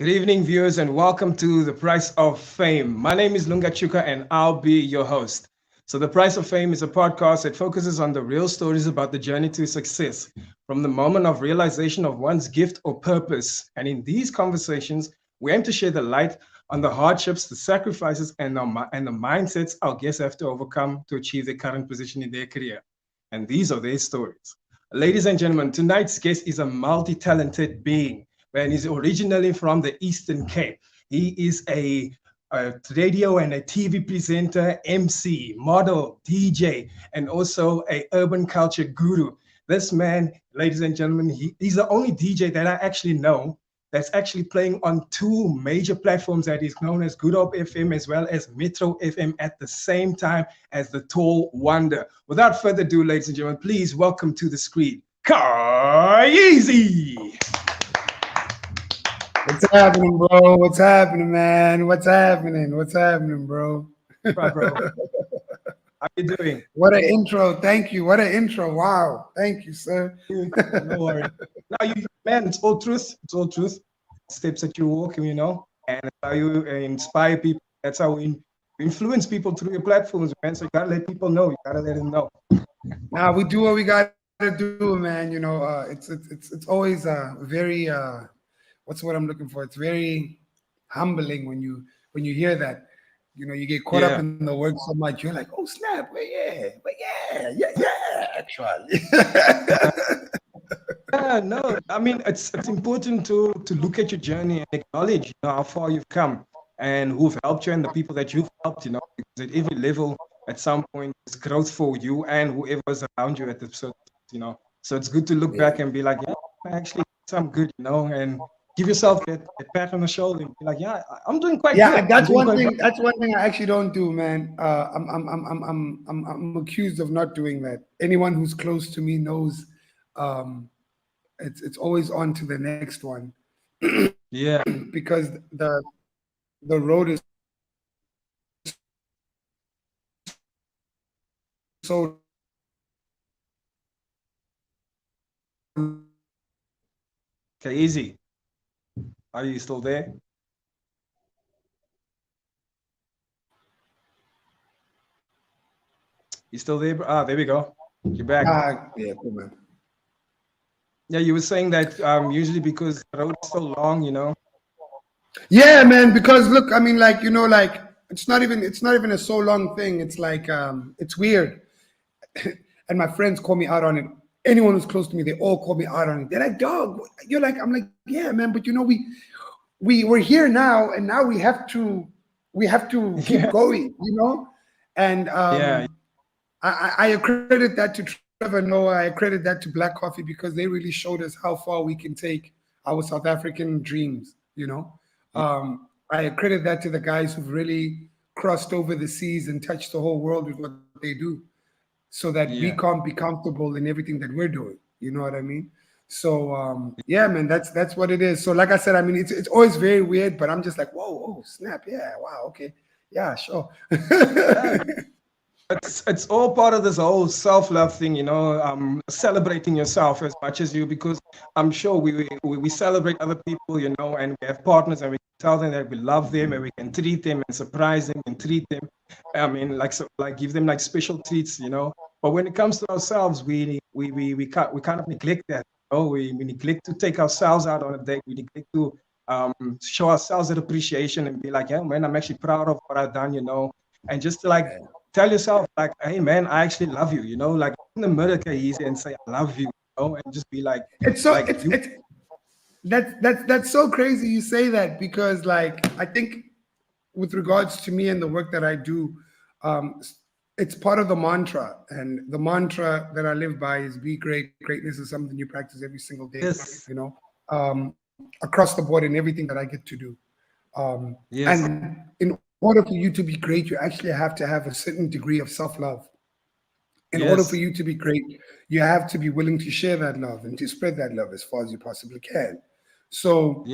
Good evening, viewers, and welcome to The Price of Fame. My name is Lunga Tshuka, and I'll be your host. So, The Price of Fame is a podcast that focuses on the real stories about the journey to success, from the moment of realization of one's gift or purpose. And in these conversations, we aim to share the light on the hardships, the sacrifices, and the mindsets our guests have to overcome to achieve their current position in their career. And these are their stories. Ladies and gentlemen, tonight's guest is a multi-talented being. And he's originally from the Eastern Cape. He is a radio and a TV presenter, MC, model, DJ, and also a urban culture guru. This man, ladies and gentlemen, he's the only DJ that I actually know that's actually playing on two major platforms that is known as Good Hope FM as well as Metro FM at the same time as the Tall Wonder. Without further ado, ladies and gentlemen, please welcome to the screen, Kyeezi. What's happening, bro? What's happening, man? What's happening? What's happening, bro? Right, bro. How you doing? What an intro. Thank you. What an intro. Wow. Thank you, sir. No worries. Now, man, it's all truth. It's all truth. Steps that you walk, and it's how you inspire people. That's how we influence people through your platforms, man. So you gotta let people know. You gotta let them know. Now we do what we gotta do, man. It's always very what's what I'm looking for? It's very humbling when you hear that. You get caught up in the work so much. You're like, oh snap, actually. No, I mean it's important to look at your journey and acknowledge how far you've come and who've helped you and the people that you've helped. Because at every level, at some point, there's growth for you and whoever's around you at the certain. So it's good to look back and be like, yeah, I actually did some good, and give yourself that pat on the shoulder and be like, yeah, I'm doing quite good. Yeah, that's one thing. That's one thing I actually don't do, man. I'm accused of not doing that. Anyone who's close to me knows. It's always on to the next one. Yeah, because the road is so. Okay, easy. Are you still there? You still there? There we go. You're back. Yeah, cool, man. Yeah, you were saying that usually because the road is so long, Yeah, man. Because look, I mean, it's not even a so long thing. It's like it's weird, and my friends call me out on it. Anyone who's close to me, they all call me out on it. They're like, dog, you're like, I'm like, yeah, man, but we're here now, and now we have to keep going, And I accredit that to Trevor Noah. I accredit that to Black Coffee because they really showed us how far we can take our South African dreams, I accredit that to the guys who've really crossed over the seas and touched the whole world with what they do, so that we can't be comfortable in everything that we're doing. You know what I mean? So yeah, man, that's what it is. So like I said, I mean, it's always very weird, but I'm just like, whoa, snap, yeah, wow, okay, yeah, sure. It's all part of this whole self-love thing, celebrating yourself as much as you, because I'm sure we celebrate other people, and we have partners and we tell them that we love them and we can treat them and surprise them and treat them. I mean, like give them like special treats, But when it comes to ourselves, we kind of neglect that. We neglect to take ourselves out on a date. We neglect to show ourselves that appreciation and be like, yeah, man, I'm actually proud of what I've done, and just to like tell yourself like, hey, man, I actually love you, like in the middle, Kyeezi, and say I love you, and just be like, it's so like that's so crazy you say that, because like I think with regards to me and the work that I do, it's part of the mantra, and the mantra that I live by is be great. Greatness is something you practice every single day, yes. Across the board in everything that I get to do. Yes. And in order for you to be great, you actually have to have a certain degree of self-love. In order for you to be great, you have to be willing to share that love and to spread that love as far as you possibly can. So,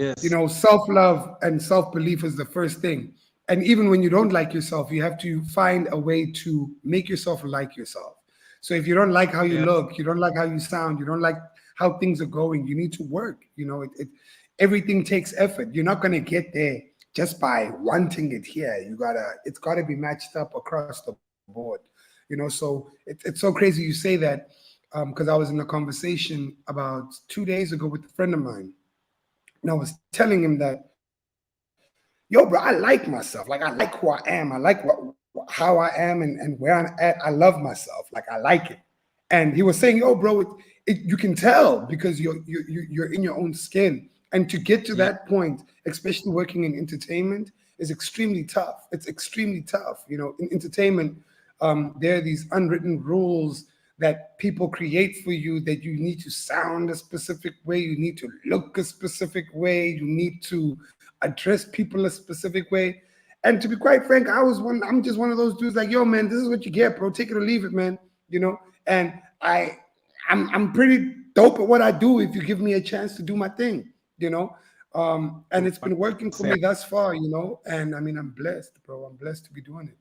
self-love and self-belief is the first thing. And even when you don't like yourself, you have to find a way to make yourself like yourself. So if you don't like how you look, you don't like how you sound, you don't like how things are going, you need to work. everything takes effort. You're not going to get there just by wanting it here. It's gotta be matched up across the board, so it's so crazy you say that, because I was in a conversation about 2 days ago with a friend of mine, and I was telling him that, yo, bro, I like myself. Like, I like who I am. I like how I am and where I'm at. I love myself. Like, I like it. And he was saying, yo, bro, you can tell because you're in your own skin. And to get to that point, especially working in entertainment, is extremely tough. It's extremely tough. In entertainment, there are these unwritten rules that people create for you, that you need to sound a specific way, you need to look a specific way, you need to address people a specific way. And to be quite frank, I'm just one of those dudes like, yo, man, this is what you get, bro. Take it or leave it, man. And I'm pretty dope at what I do if you give me a chance to do my thing, and it's been working for me thus far, and I mean, I'm blessed, bro. I'm blessed to be doing it.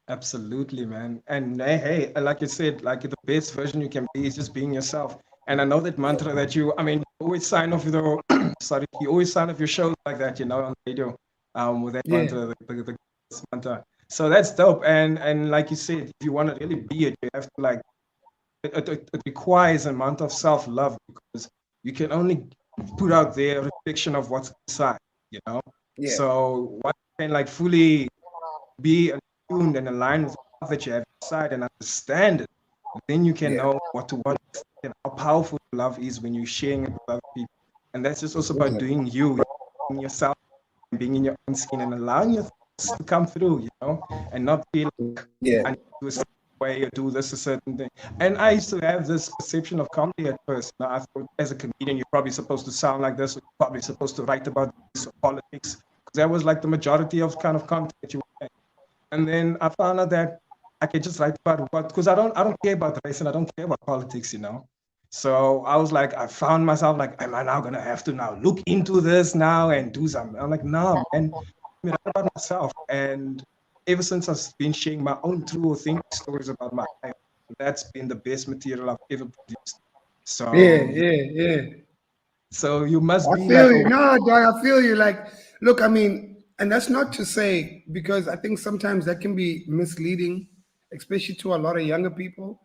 Absolutely, man. And hey, like you said, like the best version you can be is just being yourself. And I know that mantra that you always sign off your, sorry, you always sign off your shows like that, on radio, with that mantra, the mantra. So that's dope. And like you said, if you want to really be it, you have to it requires an amount of self-love, because you can only put out there a reflection of what's inside, So once you can fully be tuned and aligned with the love that you have inside and understand it, then you can know what to want and how powerful love is when you're sharing it with other people. And that's just also about doing being yourself, being in your own skin, and allowing your thoughts to come through, and not feel like I need to do a certain way or do this a certain thing. And I used to have this perception of comedy at first. I thought, as a comedian, you're probably supposed to sound like this, or you're probably supposed to write about this or politics, because that was like the majority of kind of content that you were. And then I found out that I can just write about what, because I don't care about race and I don't care about politics, So I was like, I found myself like, am I now gonna have to now look into this now and do something? I'm like, no, man, I write about myself. And ever since I've been sharing my own true authentic stories about my life, that's been the best material I've ever produced. So So you must be feel you. No, dog, I feel you. Like, look, I mean, and that's not to say, because I think sometimes that can be misleading, especially to a lot of younger people.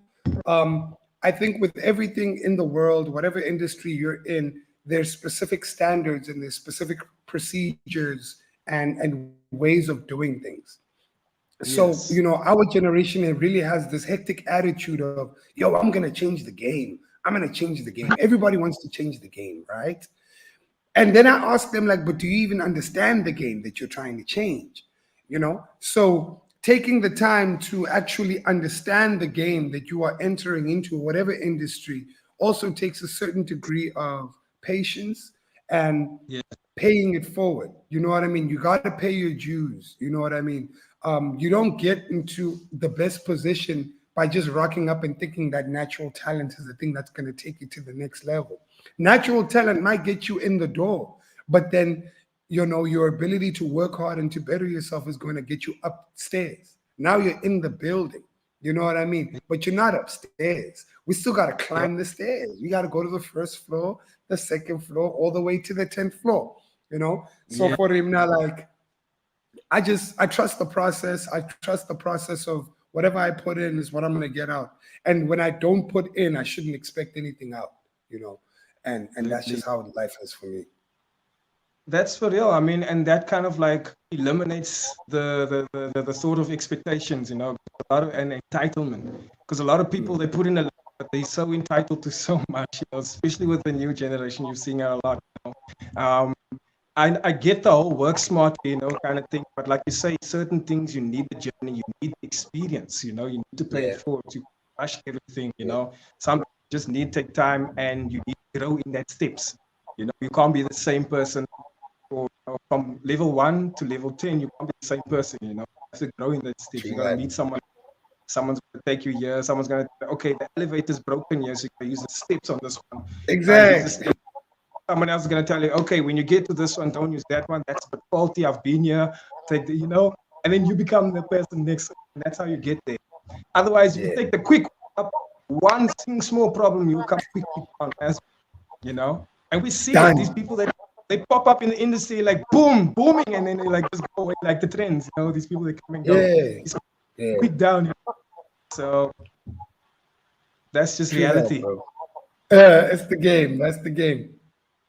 I think with everything in the world, whatever industry you're in, there's specific standards and there's specific procedures and ways of doing things. So, our generation, it really has this hectic attitude of, yo, I'm going to change the game. I'm going to change the game. Everybody wants to change the game, right? And then I ask them, like, but do you even understand the game that you're trying to change? So taking the time to actually understand the game that you are entering into, whatever industry, also takes a certain degree of patience and paying it forward. You know what I mean? You got to pay your dues. You know what I mean? You don't get into the best position by just rocking up and thinking that natural talent is the thing that's going to take you to the next level. Natural talent might get you in the door, but then, your ability to work hard and to better yourself is going to get you upstairs. Now you're in the building. You know what I mean? But you're not upstairs. We still got to climb the stairs. We got to go to the first floor, the second floor, all the way to the 10th floor, So for him now, like, I trust the process. I trust the process of whatever I put in is what I'm going to get out. And when I don't put in, I shouldn't expect anything out, and that's just how life is for me. That's for real. I mean, and that kind of eliminates the sort of expectations, a lot of an entitlement, because a lot of people, they put in a lot, but they're so entitled to so much, especially with the new generation. You're seeing it a lot. I get the whole work smart, kind of thing, but like you say, certain things you need the journey, you need the experience, you need to pay it forward, to rush everything, Some just need to take time, and you need to grow in that steps. You can't be the same person from level 1 to level 10. You can't be the same person. You have to grow in that steps. You're gonna meet someone. Someone's gonna take you here. Someone's gonna okay, the elevator's broken here, so you can use the steps on this one. Exactly. Someone else is gonna tell you, okay, when you get to this one, don't use that one. That's the faulty. I've been here. Take the, and then you become the person next. And that's how you get there. Otherwise, if you take the quick up, one small problem, you come quickly on as And we see it. These Done. people that they pop up in the industry like boom, booming, and then they like just go away like the trends. You know, these people that come and go. Yeah. It's Yeah. quick down. You know? So that's just True that, reality. bro. It's the game. That's the game.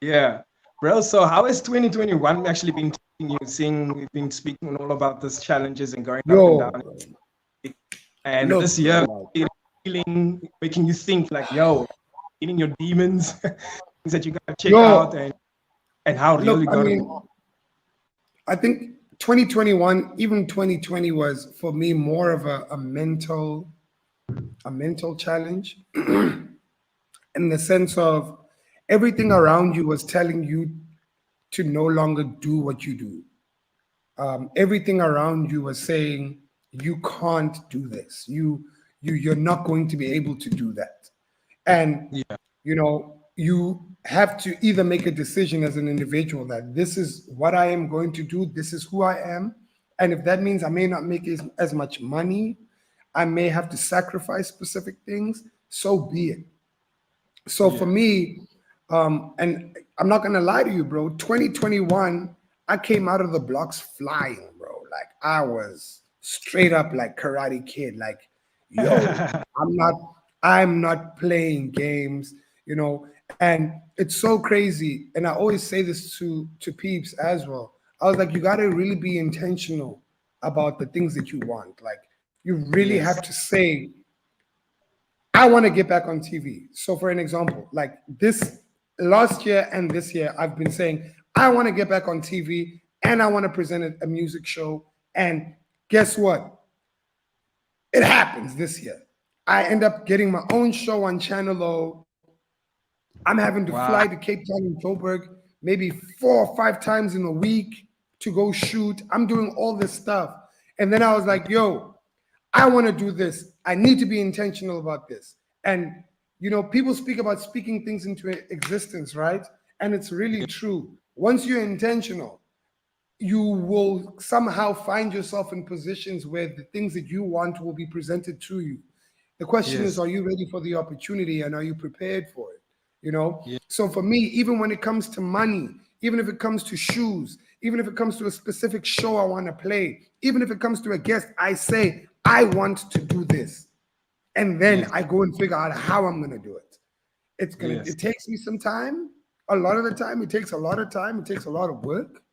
Yeah, bro. So how has 2021 actually been treating you? Seeing we've been speaking all about these challenges and going up and Yo, down, and look, this year bro, feeling, making you think like, yo, eating your demons, things that you gotta check out, yo, and how real look, you I gotta be. mean, I think 2021, even 2020 was for me more of a mental challenge in the sense of everything around you was telling you to no longer do what you do. Everything around you was saying you can't do this. You're not going to be able to do that. And Yeah, you have to either make a decision as an individual that this is what I am going to do, this is who I am. And if that means I may not make as much money, I may have to sacrifice specific things, so be it. So for yeah, me, and I'm not gonna lie to you, bro, 2021, I came out of the blocks flying, bro. Like I was straight up like Karate Kid, like, yo, I'm not playing games, and it's so crazy. And I always say this to peeps as well. I was like, you gotta really be intentional about the things that you want. Like you really yes, have to say, I want to get back on TV. So, for an example, like this last year and this year, I've been saying, I want to get back on TV and I want to present a music show. And guess what? It happens this year. I end up getting my own show on Channel O. I'm having to wow, fly to Cape Town and Joburg maybe 4 or 5 times in a week to go shoot. I'm doing all this stuff. And then I was like, yo, I want to do this. I need to be intentional about this. And, people speak about speaking things into existence, right? And it's really true. Once you're intentional, you will somehow find yourself in positions where the things that you want will be presented to you. The question is, yes, are you ready for the opportunity and are you prepared for it? yeah, So for me, even when it comes to money, even if it comes to shoes, even if it comes to a specific show I want to play, even if it comes to a guest, I say, I want to do this. And then yes, I go and figure out how I'm going to do it. yes, It takes me some time. A lot of the time, it takes a lot of time. It takes a lot of work.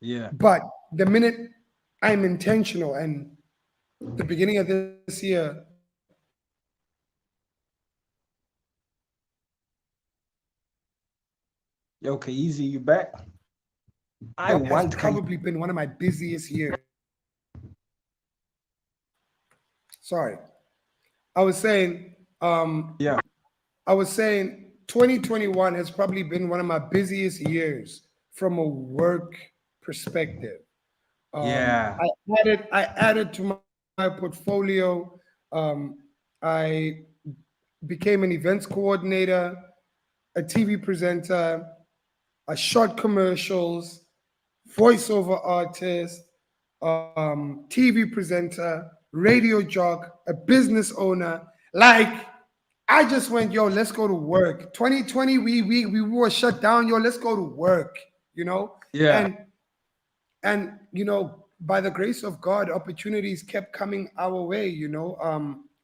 yeah. But the minute I'm intentional, and the beginning of this year, Yo, Kyeezi, you back? I has want Kyeezi. probably been one of my busiest years. Sorry. I was saying, Yeah, 2021 has probably been one of my busiest years from a work perspective. yeah, I added to my portfolio. I became an events coordinator, a TV presenter, a short commercials, voiceover artist, TV presenter, radio jock, a business owner. Like I just went, yo, let's go to work. 2020, we were shut down, yo, let's go to work, yeah, and by the grace of God, opportunities kept coming our way.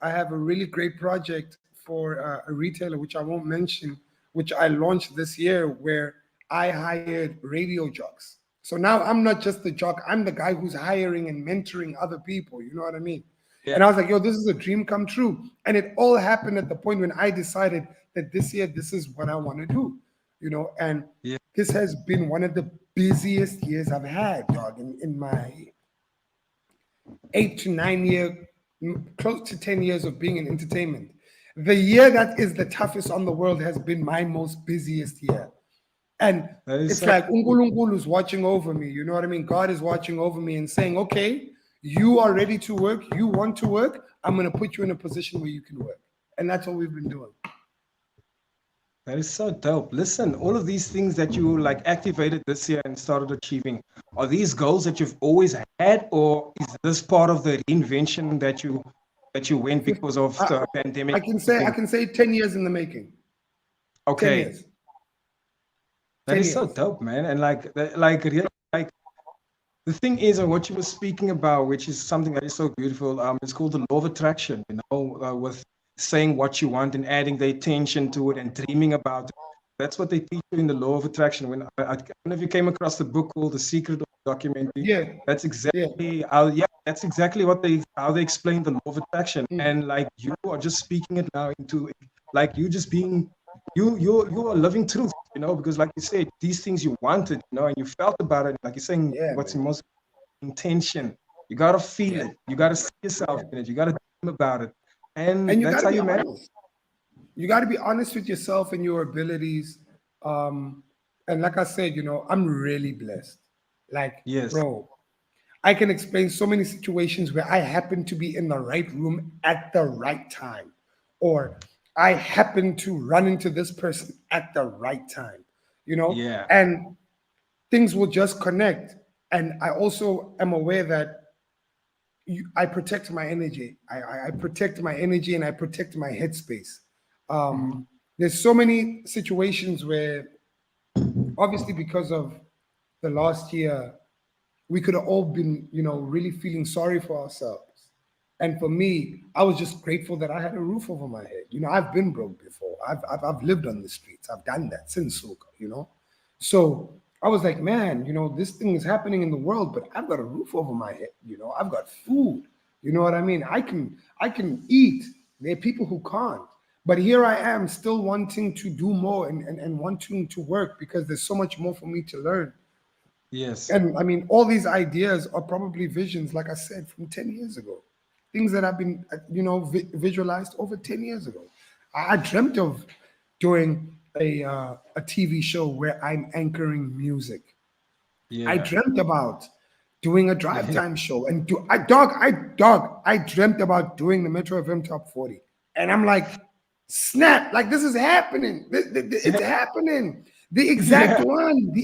I have a really great project for a retailer, which I won't mention, which I launched this year, where I hired radio jocks. So now I'm not just the jock, I'm the guy who's hiring and mentoring other people. You know what I mean? yeah, And I was like, yo, this is a dream come true. And it all happened at the point when I decided that this year, this is what I want to do, and yeah. this has been one of the busiest years I've had, dog, in my 8 to 9 year, close to 10 years of being in entertainment. The year that is the toughest on the world has been my most busiest year. And That is it's so like Unkulunkulu is watching over me. You know what I mean? God is watching over me and saying, okay, you are ready to work. You want to work. I'm going to put you in a position where you can work. And that's what we've been doing. That is so dope. Listen, all of these things that you like activated this year and started achieving, are these goals that you've always had, or is this part of the reinvention that you went because of I, the pandemic? I can say 10 years in the making. 10 Okay, years. That 10 is so years. dope, man. And like really, like the thing is, and what you were speaking about, which is something that is so beautiful, it's called the law of attraction, with saying what you want and adding the attention to it and dreaming about it. That's what they teach you in the law of attraction. I don't know if you came across the book called The Secret of Documentary. Yeah, That's yeah. exactly how, yeah, that's exactly how they explain the law of attraction. Mm. And like you are just speaking it now into like you just being you are living truth, because like you said, these things you wanted, and you felt about it. Like you're saying, Yeah, what's the man. most intention? You gotta feel Yeah, it. You gotta see yourself yeah. in it. You gotta dream about it, And and you got that's to how be you manage. honest. You got to be honest with yourself and your abilities. Um, and like I said, I'm really blessed. Like, Yes. bro, I can explain so many situations where I happen to be in the right room at the right time, or I happen to run into this person at the right time, Yeah. and things will just connect. And I also am aware that I protect my energy. I protect my energy and I protect my headspace. Mhm. There's so many situations where, obviously, because of the last year, we could have all been, really feeling sorry for ourselves. And for me, I was just grateful that I had a roof over my head. I've been broke before. I've lived on the streets. I've done that since Soka. So I was like, man, this thing is happening in the world, but I've got a roof over my head. I've got food. You know what I mean? I can eat. There are people who can't. But here I am still wanting to do more and wanting to work because there's so much more for me to learn. Yes. And I mean, all these ideas are probably visions, like I said, from 10 years ago. Things that have been, visualized over 10 years ago. I dreamt of doing a TV show where I'm anchoring music. I Yeah. dreamt about doing a drive Yeah. time show and I dreamt about doing the Metro FM Top 40. And I'm like, snap, like this is happening. It's happening. Yeah. The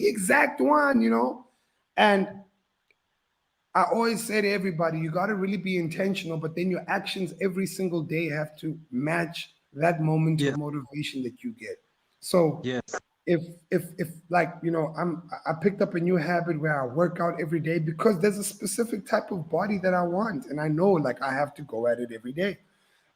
exact one. And I always say to everybody, you got to really be intentional, but then your actions every single day have to match that moment of Yes. motivation that you get. So Yes. if like I picked up a new habit where I work out every day because there's a specific type of body that I want, and I know like I have to go at it every day.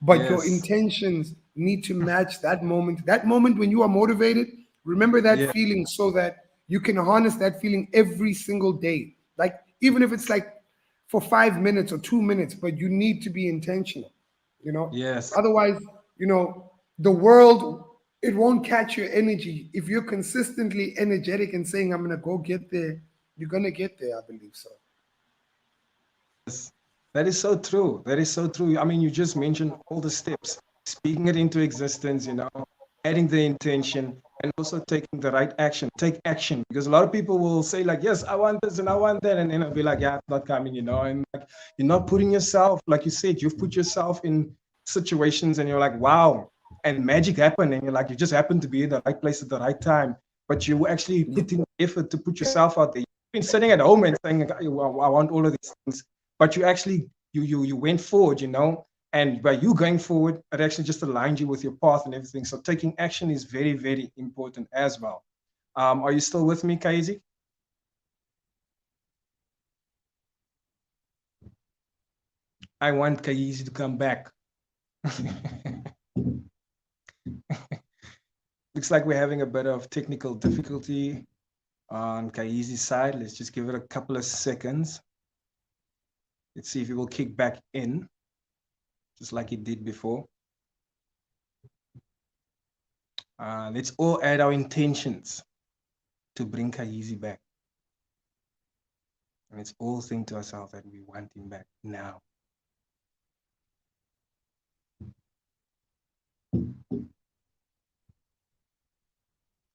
But your Yes. intentions need to match that moment. That moment when you are motivated, remember that Yeah. feeling so that you can harness that feeling every single day. Like, even if it's like for 5 minutes or 2 minutes, but you need to be intentional, you know? Yes. Otherwise, the world, it won't catch your energy. If you're consistently energetic and saying, I'm going to go get there, you're going to get there, I believe so. Yes. That is so true. That is so true. I mean, you just mentioned all the steps, speaking it into existence, adding the intention and also taking the right action. Take action because a lot of people will say, like, yes, I want this and I want that. And then I'll be like, yeah, it's not coming, and like, you're not putting yourself, like you said, you've put yourself in situations and you're like, wow, and magic happened. And you're like, you just happen to be in the right place at the right time. But you actually Yeah. put in effort to put yourself out there. You've been sitting at home and saying, I want all of these things, but you actually you went forward, and by you going forward, it actually just aligned you with your path and everything. So taking action is very, very important as well. Are you still with me, Kyeezi? I want Kyeezi to come back. Looks like we're having a bit of technical difficulty on Kyeezi's side. Let's just give it a couple of seconds. Let's see if it will kick back in, just like it did before. Let's all add our intentions to bring Kyeezi back. And let's all think to ourselves that we want him back now.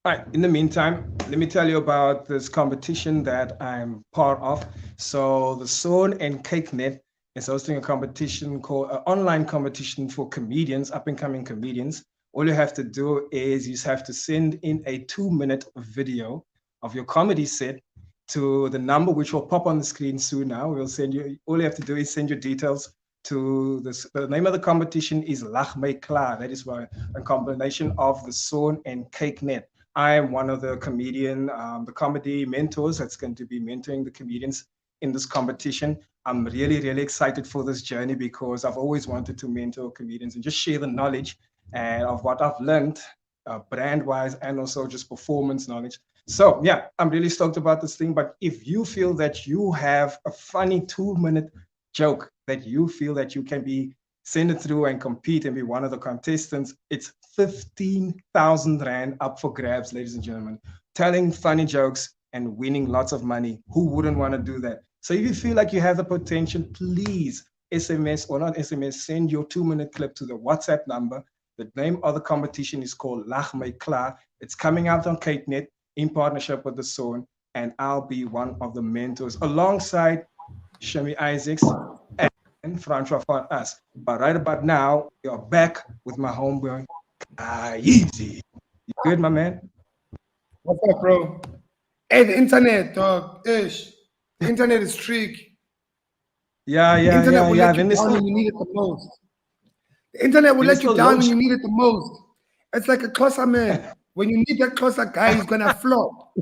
All right, in the meantime, let me tell you about this competition that I'm part of. So the Sewn and Cake Net is hosting a competition called an online competition for comedians, up and coming comedians. All you have to do is you just have to send in a 2-minute video of your comedy set to the number which will pop on the screen soon now. We'll send you, all you have to do is send your details to this. The name of the competition is Lag My Klaar. That is why a combination of the Sewn and Cake Net. I am one of the comedy mentors that's going to be mentoring the comedians in this competition. I'm really, really excited for this journey because I've always wanted to mentor comedians and just share the knowledge and of what I've learned, brand wise, and also just performance knowledge. So, yeah, I'm really stoked about this thing. But if you feel that you have a funny 2 minute joke that you feel that you can be send it through and compete and be one of the contestants, it's 15,000 Rand up for grabs, ladies and gentlemen. Telling funny jokes and winning lots of money. Who wouldn't want to do that? So if you feel like you have the potential, please SMS or not SMS, send your 2 minute clip to the WhatsApp number. The name of the competition is called Lach My Kla. It's coming out on KateNet in partnership with the Zone, and I'll be one of the mentors alongside Shami Isaacs and Francois for us. But right about now, you're back with my homeboy, Kyeezi. You good, my man? What's up, bro? Hey, the internet, dog. Ish. The internet is tricky. Yeah, The yeah, internet yeah, will yeah. let you Then there's down still when you need it the most. The internet will then there's let you still down load when shedding. you need it the most. It's like a closer man. When you need that closer guy, he's gonna flop.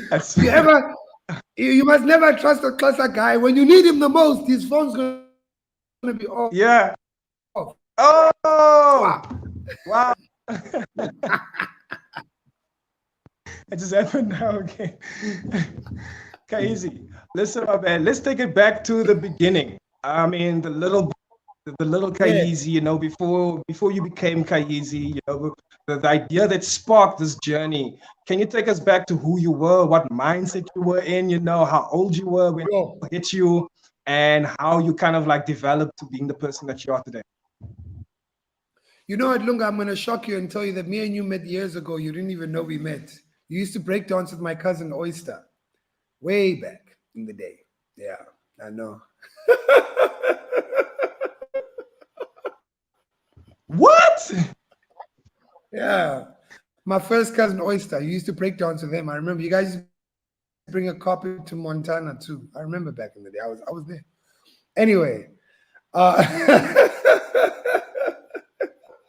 That's You ever you must never trust a closer guy. When you need him the most, his phone's gonna be off. yeah. Wow. Oh, wow. It just happened now again. Okay, easy. Listen, my man. Let's take it back to the beginning. I mean, the little Yeah. Kyeezi, before you became Kyeezi, the idea that sparked this journey. Can you take us back to who you were, what mindset you were in, how old you were when Bro. it hit you, and how you kind of like developed to being the person that you are today? You know what, Lunga, I'm gonna shock you and tell you that me and you met years ago. You didn't even know we met. You used to break dance with my cousin Oyster way back in the day. Yeah, I know. What? Yeah. My first cousin Oyster, you used to break dance with him. I remember you guys used to bring a copy to Montana too. I remember back in the day. I was there. Anyway,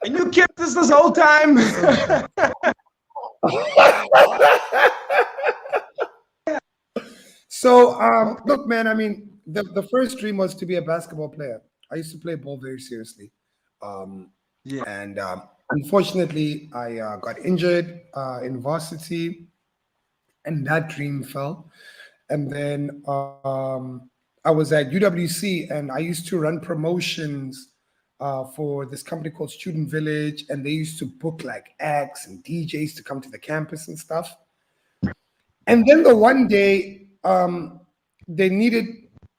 And you kept this whole time? so Okay. look, man. I mean, the first dream was to be a basketball player. I used to play ball very seriously, um, Yeah. and unfortunately, I got injured in varsity, and that dream fell. And then I was at UWC, and I used to run promotions for this company called Student Village, and they used to book like acts and DJs to come to the campus and stuff. And then the one day, they needed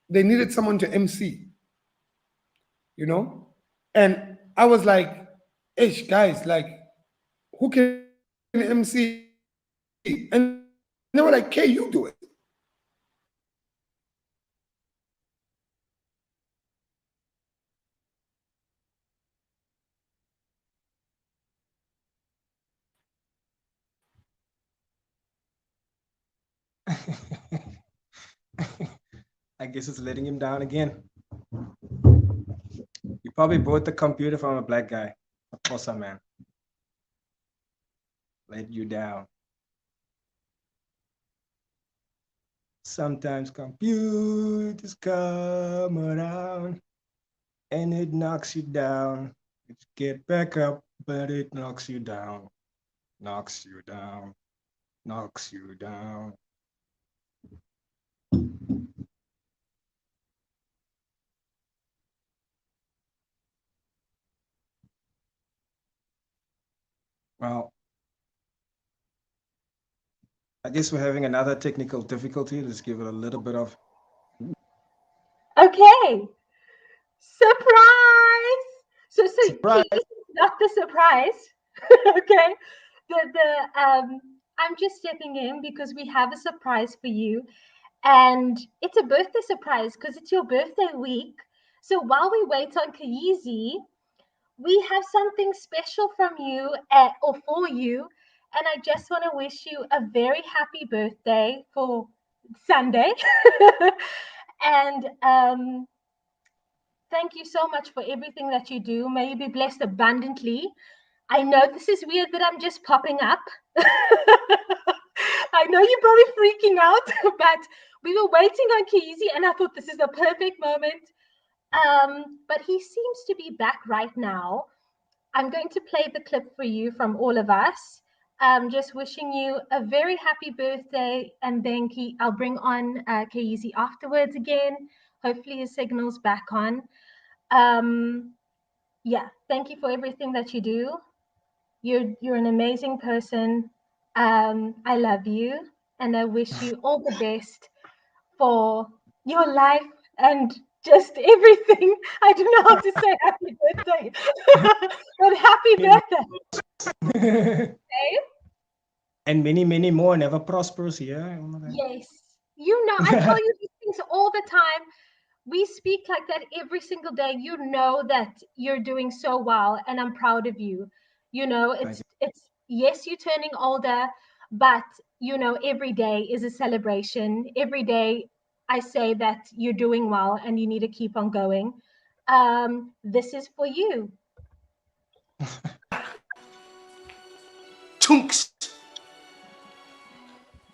they needed someone to MC, you know, and I was like, "Ish, guys, like, who can MC?" And they were like, "K, you do it." I guess it's letting him down again. You probably bought the computer from a black guy. Of course, man. Let you down. Sometimes computers come around and it knocks you down. You get back up, but it knocks you down, knocks you down, knocks you down. Well, I guess we're having another technical difficulty. Let's give it a little bit of Okay, surprise! So surprise. Keith is not the surprise. Okay, the I'm just stepping in because we have a surprise for you, and it's a birthday surprise because it's your birthday week. So while we wait on Kyeezi, we have something special from you or for you, and I just want to wish you a very happy birthday for Sunday, and thank you so much for everything that you do. May you be blessed abundantly. I know this is weird that I'm just popping up. I know you're probably freaking out, but we were waiting on Kyeezi and I thought this is the perfect moment. But he seems to be back right now. I'm going to play the clip for you from all of us. Just wishing you a very happy birthday, and then I'll bring on Kyeezi afterwards again. Hopefully his signal's back on. Yeah, thank you for everything that you do. You're an amazing person. I love you, and I wish you all the best for your life and just everything. I don't know how to say happy birthday, but happy birthday. Okay? And many, many more, never prosperous, yeah. Yes. You know, I tell you these things all the time. We speak like that every single day. You know that you're doing so well, and I'm proud of you. You know, it's yes, you're turning older, but you know, every day is a celebration. Every day I say that you're doing well and you need to keep on going. This is for you. Chunks.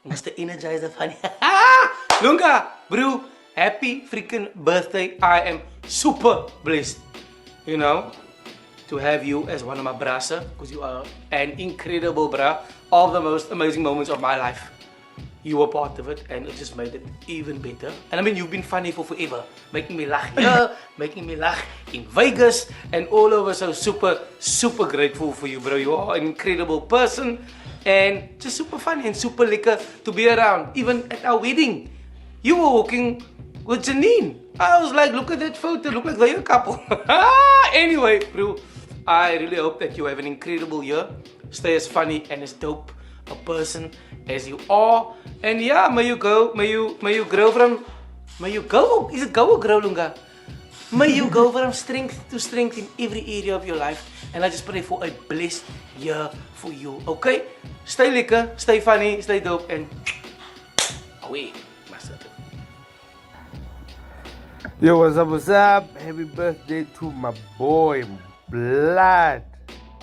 Mr. Energizer Funny. Lunga, bro, happy freaking birthday. I am super blessed, you know, to have you as one of my brasa, because you are an incredible bra. All the most amazing moments of my life, you were part of it, and it just made it even better. And I mean, you've been funny for forever, making me laugh here, making me laugh in Vegas, and all over. So super grateful for you, bro. You are an incredible person, and just super funny and super liquor to be around. Even at our wedding, you were walking with Janine. I was like, look at that photo, look like they're a couple. Anyway, bro, I really hope that you have an incredible year. Stay as funny and as dope a person as you are. And yeah, may you grow from, is it go or grow, Lunga? May you go from strength to strength in every area of your life. And I just pray for a blessed year for you, okay? Stay liquor, stay funny, stay dope, and away, master. Yo, what's up? Happy birthday to my boy, Blood.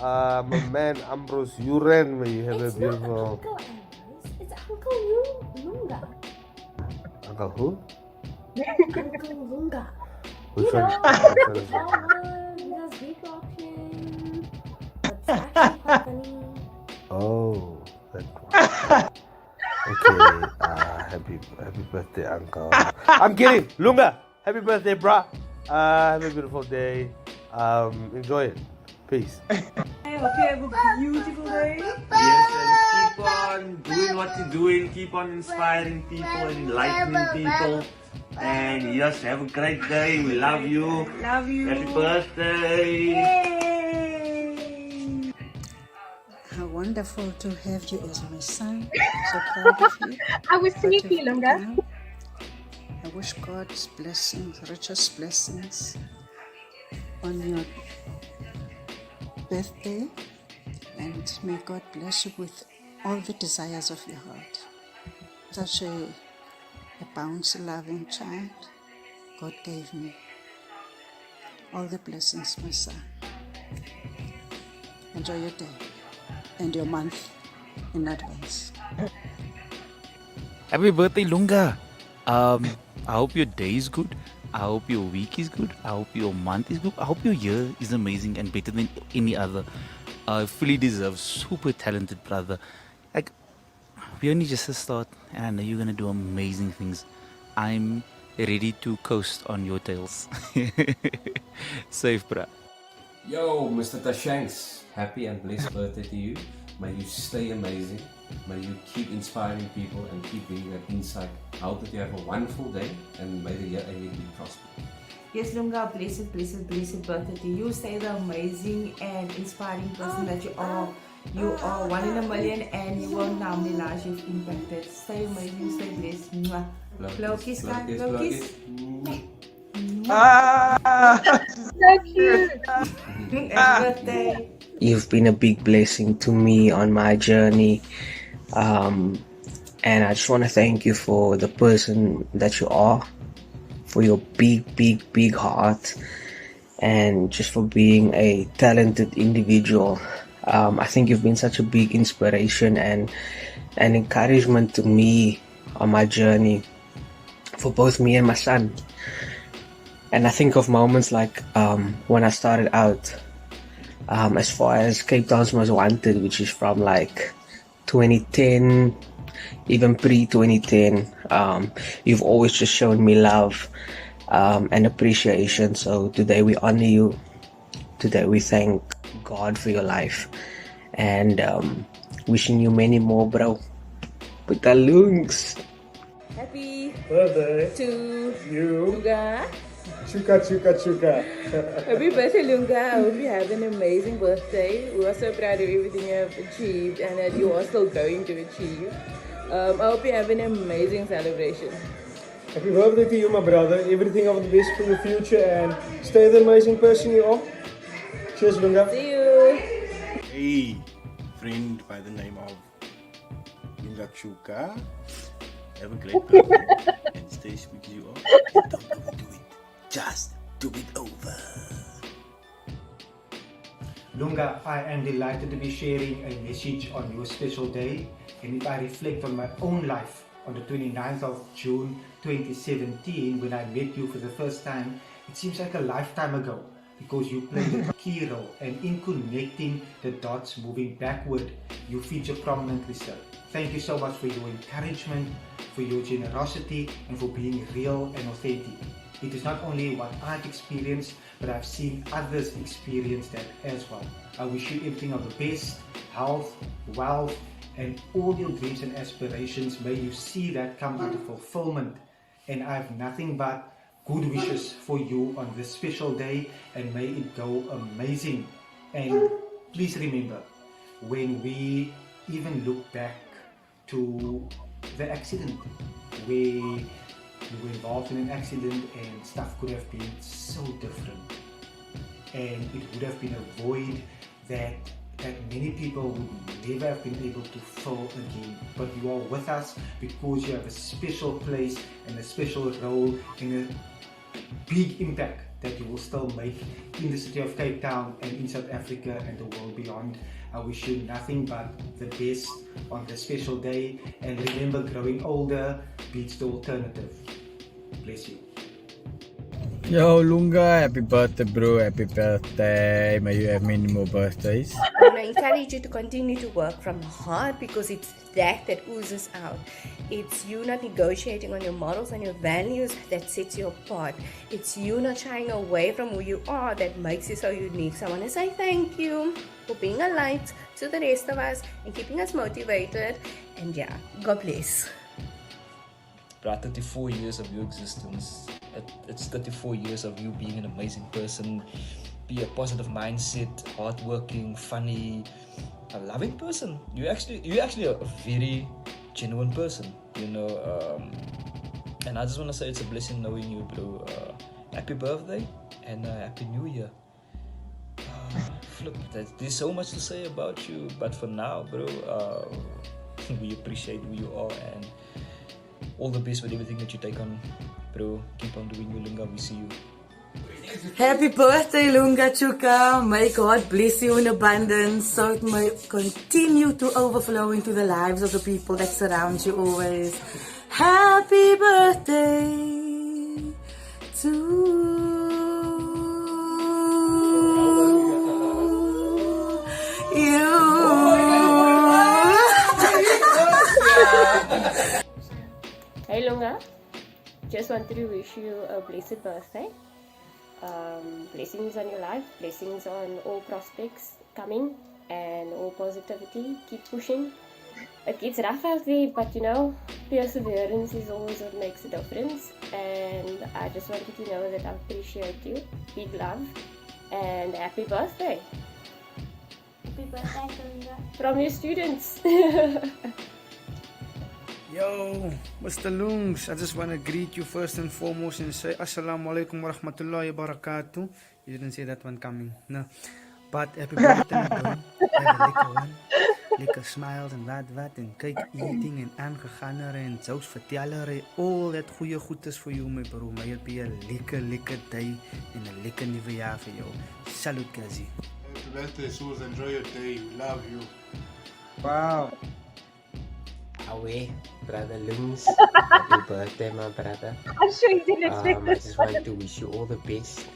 My man, Ambrose Uren. May you have a beautiful... Uncle Ambrose. It's Uncle Lunga. Uncle who? Uncle Lunga. Which you one? know, that one. He does beatboxing. It's actually quite funny. Oh, that one. Okay, happy birthday, Uncle. I'm kidding. Lunga, happy birthday, brah. Have a beautiful day. Enjoy it. Peace. I hope you have a beautiful day. Yes, and keep on doing what you're doing. Keep on inspiring people and enlightening people. And yes, have a great day. We love you. Love you. Happy birthday. Yay. How wonderful to have you as my son. So proud of you. I was sneaky, Lunga. I wish God's blessings, richest blessings on your birthday, and may God bless you with all the desires of your heart. Such a bouncy, loving child God gave me. All the blessings, my son. Enjoy your day and your month in advance. Happy birthday, Lunga. I hope your day is good. I hope your week is good. I hope your month is good. I hope your year is amazing and better than any other. Fully deserved, super talented brother. Like, we only just start, and I know you're gonna do amazing things. I'm ready to coast on your tails. Safe, bruh. Yo, Mr. Tashanks, happy and blessed birthday to you. May you stay amazing. May you keep inspiring people and keep bringing that insight. I hope that you have a wonderful day and may the year ahead be prosperous. Yes, Lunga, blessed birthday to you. Stay the amazing and inspiring person that you are. You are 1 in a million and you won't know how many lives you've impacted. Stay amazing, stay blessed. Mwah. Blow kiss, guys. Blow kiss. So cute. Happy birthday. You've been a big blessing to me on my journey. And I just want to thank you for the person that you are, for your big heart, and just for being a talented individual. I think you've been such a big inspiration and an encouragement to me on my journey, for both me and my son. And I think of moments like when I started out, as far as Cape Town's Most Wanted, which is from like 2010, even pre-2010. You've always just shown me love and appreciation. So today we honor you. Today we thank God for your life, and wishing you many more, bro. With the lungs. Happy birthday to you. Lunga. Tshuka, Tshuka, Tshuka. Happy birthday, Lunga. I hope you have an amazing birthday. We are so proud of everything you have achieved and that you are still going to achieve. I hope you have an amazing celebration. Happy birthday to you, my brother. Everything of the best for your future and stay the amazing person you are. Cheers, Lunga. See you. Hey, friend by the name of Lunga Tshuka. Have a great birthday and stay sweet as you are. And don't overdo it. Just do it over. Lunga, I am delighted to be sharing a message on your special day. And if I reflect on my own life on the 29th of June 2017, when I met you for the first time, it seems like a lifetime ago, because you played a key role, and in connecting the dots moving backward, you feature prominently, sir. Thank you so much for your encouragement, for your generosity, and for being real and authentic. It is not only what I've experienced, but I've seen others experience that as well. I wish you everything of the best, health, wealth, and all your dreams and aspirations. May you see that come into fulfillment. And I have nothing but good wishes for you on this special day, and may it go amazing. And please remember, when we even look back to the accident, where you were involved in an accident and stuff could have been so different, and it would have been a void that many people would never have been able to fill again. But you are with us because you have a special place and a special role and a big impact that you will still make in the city of Cape Town and in South Africa and the world beyond. I wish you nothing but the best on this special day, and remember, growing older beats the alternative. Bless you. Yo, Lunga, happy birthday, bro. Happy birthday. May you have many more birthdays. I want to encourage you to continue to work from hard, because it's that oozes out. It's you not negotiating on your morals and your values that sets you apart. It's you not shying away from who you are that makes you so unique. So I want to say thank you for being a light to the rest of us and keeping us motivated. And yeah, God bless. 34 years of your existence. It's 34 years of you being an amazing person. Be a positive mindset, hardworking, funny, a loving person. You're actually a very genuine person, you know. And I just want to say it's a blessing knowing you, bro. Happy birthday and happy New Year. Flip, there's so much to say about you, but for now, bro, we appreciate who you are, and all the best with everything that you take on, bro. Keep on doing you, Lunga. We see you. Happy birthday, Lunga Tshuka. May God bless you in abundance, so it may continue to overflow into the lives of the people that surround you always. Happy birthday to you. Hey Lunga, just wanted to wish you a blessed birthday. Blessings on your life, blessings on all prospects coming, and all positivity. Keep pushing. It gets rough out there, but you know, perseverance is always what makes a difference. And I just wanted you to know that I appreciate you. Big love and happy birthday. Happy birthday, Lunga. From your students. Yo, Mr. Lungs, I just want to greet you first and foremost and say Assalamu alaikum wa rahmatullahi wa barakatuh. You didn't say that one coming, no. But happy birthday, bro. Have a liquor one. lekker smiles en wat en cake eating en aangeganger en zelfs verteller en all that goede goed is voor jou, my bro. May it be a lekker day en een lekker nieuwe jaar voor jou. Salute, Kyeezi. Happy birthday, Suze. Enjoy your day. We love you. Wow. Away, brother Lungs. Happy birthday, my brother. I'm sure you didn't expect I this. just want to wish you all the best.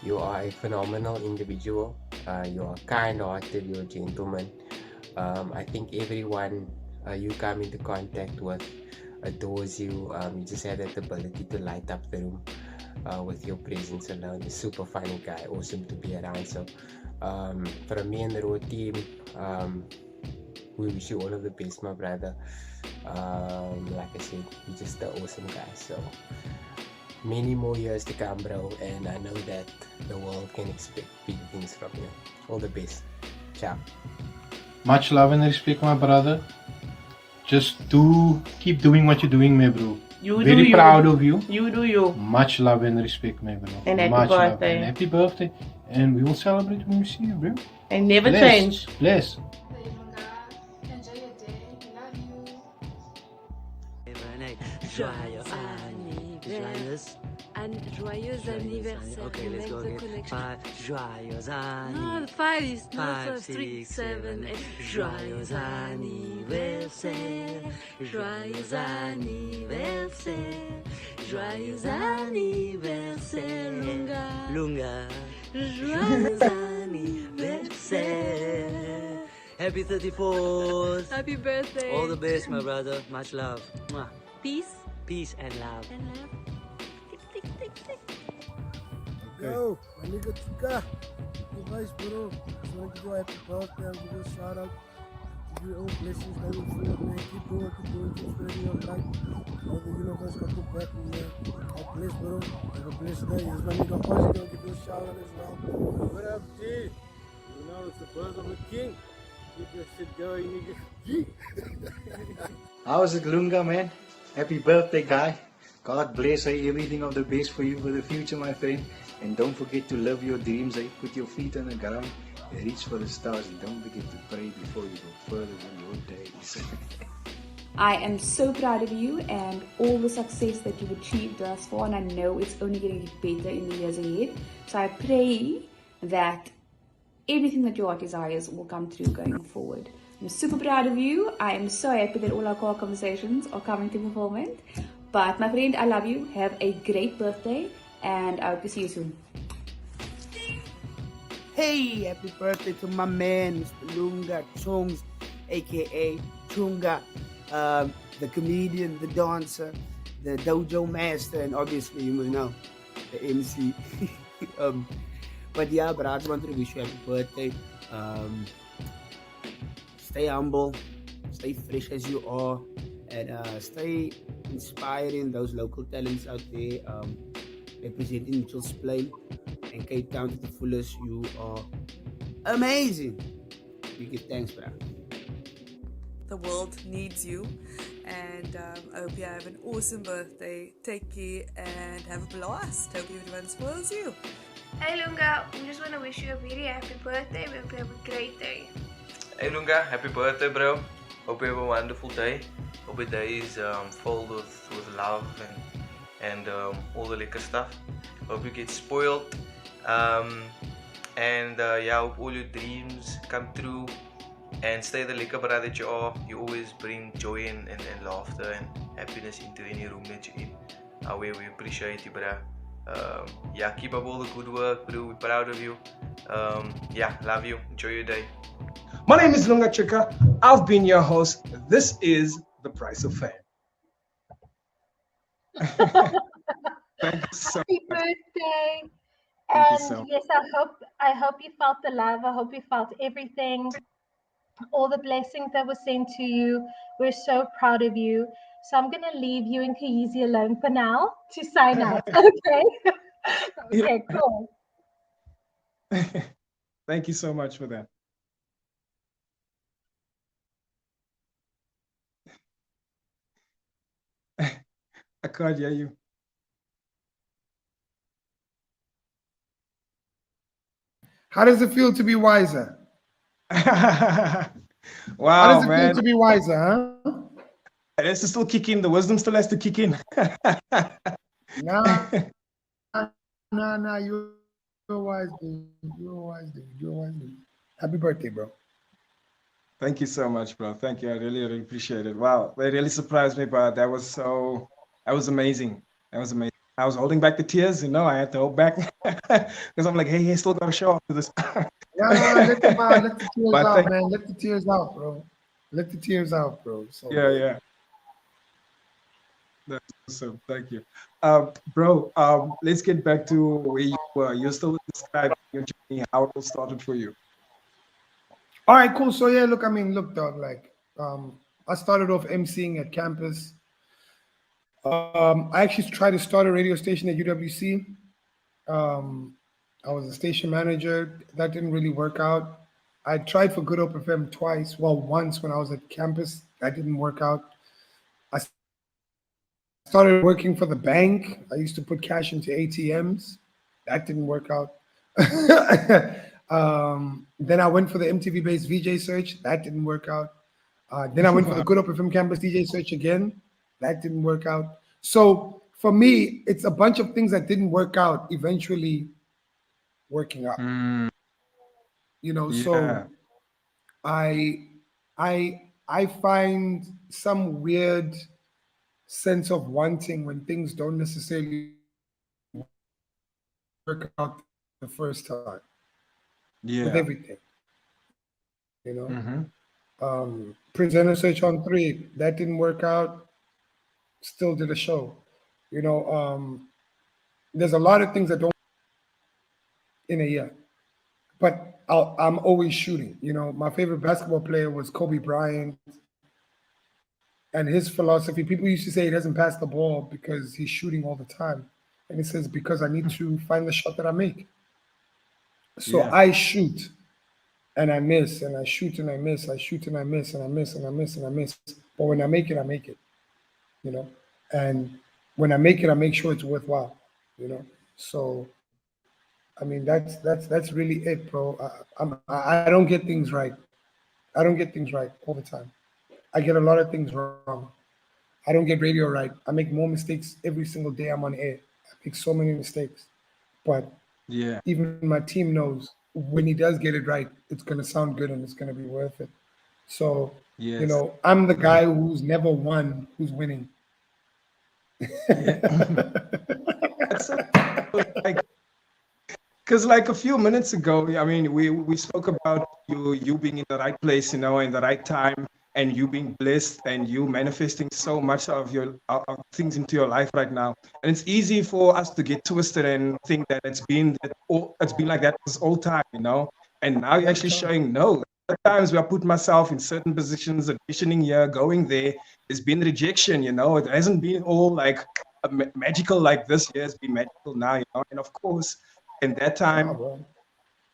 You are a phenomenal individual. You are kind-hearted. You're a gentleman. I think everyone you come into contact with adores you. You just have that ability to light up the room with your presence alone. You're a super funny guy. Awesome to be around. So from me and the whole team, we wish you all of the best, my brother. Like I said, you're just an awesome guy. So many more years to come, bro. And I know that the world can expect big things from you. All the best. Ciao. Much love and respect, my brother. Just keep doing what you're doing, my bro. Very proud of you. You do you. Much love and respect, my bro. And happy Much love birthday. and happy birthday. And we will celebrate when we see you, bro. And never Bless. change. Bless. Joyeux anniversaire. Okay, let's go again. 5, joyeux anniversaire. No, 5 is not 5, so strict. 6, 7, 8. Joyeux anniversaire. Joyeux anniversaire. Joyeux anniversaire. Lunga. Lunga. Joyeux anniversaire. Happy 34th. Happy birthday. All the best, my brother. Much love. Mwah. Peace. Peace and love. And love. Tick, tick, tick, tick. Yo, my nigga Tshuka. You guys, bro. Just want to give you a happy birthday and give you a shout out. Give you all blessings that will fill up, man. Keep doing what you're doing. Keep spreading your light. All the universe got your back, man. God bless, bro. Have a blessed day. Here's my nigga Ozzy. Gonna give you a shout out as well. What up, G? You know, it's the birth of a king. Keep your shit going, nigga. G. How's it, Lunga, man? Happy birthday, guy. God bless, everything of the best for you for the future, my friend. And don't forget to live your dreams, Put your feet on the ground, reach for the stars, and don't forget to pray before you go further than your days. I am so proud of you and all the success that you've achieved thus far, and I know it's only going to get better in the years ahead. So I pray that everything that your heart desires will come true going forward. I'm super proud of you. I am so happy that all our core conversations are coming to fulfillment. But my friend, I love you. Have a great birthday, and I hope to see you soon. Hey, happy birthday to my man, Mr. Lunga Tshuka, aka Chunga, the comedian, the dancer, the dojo master, and obviously, you must know, the MC. But yeah, but I just wanted to wish you a happy birthday. Stay humble, stay fresh as you are, and stay inspiring those local talents out there, representing Mitchell's Plain and Cape Town to the fullest. You are amazing. Big thanks, bro. The world needs you, and I hope you have an awesome birthday. Take care and have a blast. Hope everyone spoils you. Hey Lunga, we just want to wish you a very happy birthday. We hope you have a great day. Hey Lunga, happy birthday, bro. Hope you have a wonderful day. Hope your day is filled with love and all the liquor stuff. Hope you get spoiled. Yeah, hope all your dreams come true. And stay the liquor brother that you are. You always bring joy and laughter and happiness into any room that you're in. We appreciate you, bro. Yeah, keep up all the good work, bro. We're proud of you. Yeah, love you. Enjoy your day. My name is Lunga Tshuka. I've been your host. This is The Price of Fame. Thank you so Happy much. birthday. Thank you And so much. yes, I hope you felt the love. I hope you felt everything, all the blessings that were sent to you. We're so proud of you. So I'm gonna leave you and Kyeezi alone for now to sign out. Okay. Okay, cool. Thank you so much for that. I can't hear you. How does it feel to be wiser? How Wow, does it feel man. to be wiser, huh? It has to still kick in. The wisdom still has to kick in. Nah, nah. You're a wise dude. You're a wise dude. You're a wise dude. Happy birthday, bro. Thank you so much, bro. Thank you. I really, really appreciate it. Wow, they really surprised me, but that was amazing. That was amazing. I was holding back the tears, you know, I had to hold back because I'm like, hey, I still got to show off to this. Nah, let the tears But out, thank, man. Let the tears out, bro. Let the tears out, bro. It's all yeah, good. yeah, that's awesome. Thank you. Bro, let's get back to where you were. You're still describing your journey, how it all started for you. All right, cool. So yeah, look, I mean, look, dog, like, I started off emceeing at campus. I actually tried to start a radio station at UWC. Um, I was a station manager. That didn't really work out. I tried for Good Hope FM twice. Well, once when I was at campus, that didn't work out. I started working for the bank. I used to put cash into ATMs. That didn't work out. Then I went for the MTV-based VJ search. That didn't work out. Then I went for the Good Hope FM campus DJ search again. That didn't work out. So for me, it's a bunch of things that didn't work out eventually working out. Mm, You know, yeah. so I I find some weird sense of wanting when things don't necessarily work out the first time with Yeah. everything, you know. Mm-hmm. Presenter search on 3, that didn't work out, still did a show. You know, there's a lot of things that don't in a year, but I'm always shooting. You know, my favorite basketball player was Kobe Bryant, and his philosophy. People used to say he doesn't pass the ball because he's shooting all the time, and he says because I need to find the shot that I make. So Yeah. I shoot and I miss, and I shoot and I miss, I shoot and I miss, and I miss and I miss and I miss. But when I make it, I make it. You know, and when I make it, I make sure it's worthwhile. You know, so I mean that's really it, bro. I don't get things right. I don't get things right all the time. I get a lot of things wrong. I don't get radio right. I make more mistakes every single day I'm on air. I make so many mistakes. But Yeah. even my team knows when he does get it right, it's going to sound good and it's going to be worth it. So, you Yes. know, I'm the guy who's never won, who's winning. Yeah. That's so like because like a few minutes ago, I mean, we spoke about you being in the right place, you know, in the right time, and you being blessed, and you manifesting so much of your of things into your life right now. And it's easy for us to get twisted and think that it's been like that this whole time, you know. And now you're actually showing no. At times where I put myself in certain positions, auditioning here, going there, there's been rejection, you know. It hasn't been all like magical like this year. It's been magical now, you know. And of course, in that time bro.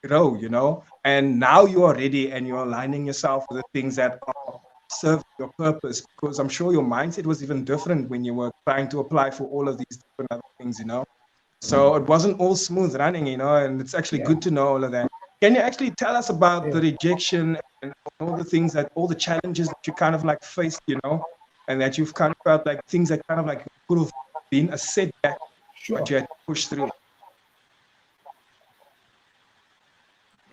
grow, you know, and now you are ready and you're aligning yourself with the things that are serve your purpose, because I'm sure your mindset was even different when you were trying to apply for all of these different other things, you know. So it wasn't all smooth running, you know, and it's actually Yeah. good to know all of that. Can you actually tell us about the Yeah. rejection and all the things that all the challenges that you kind of like faced, you know, and that you've kind of felt like things that kind of like could have been a setback, but Sure. you had to push through?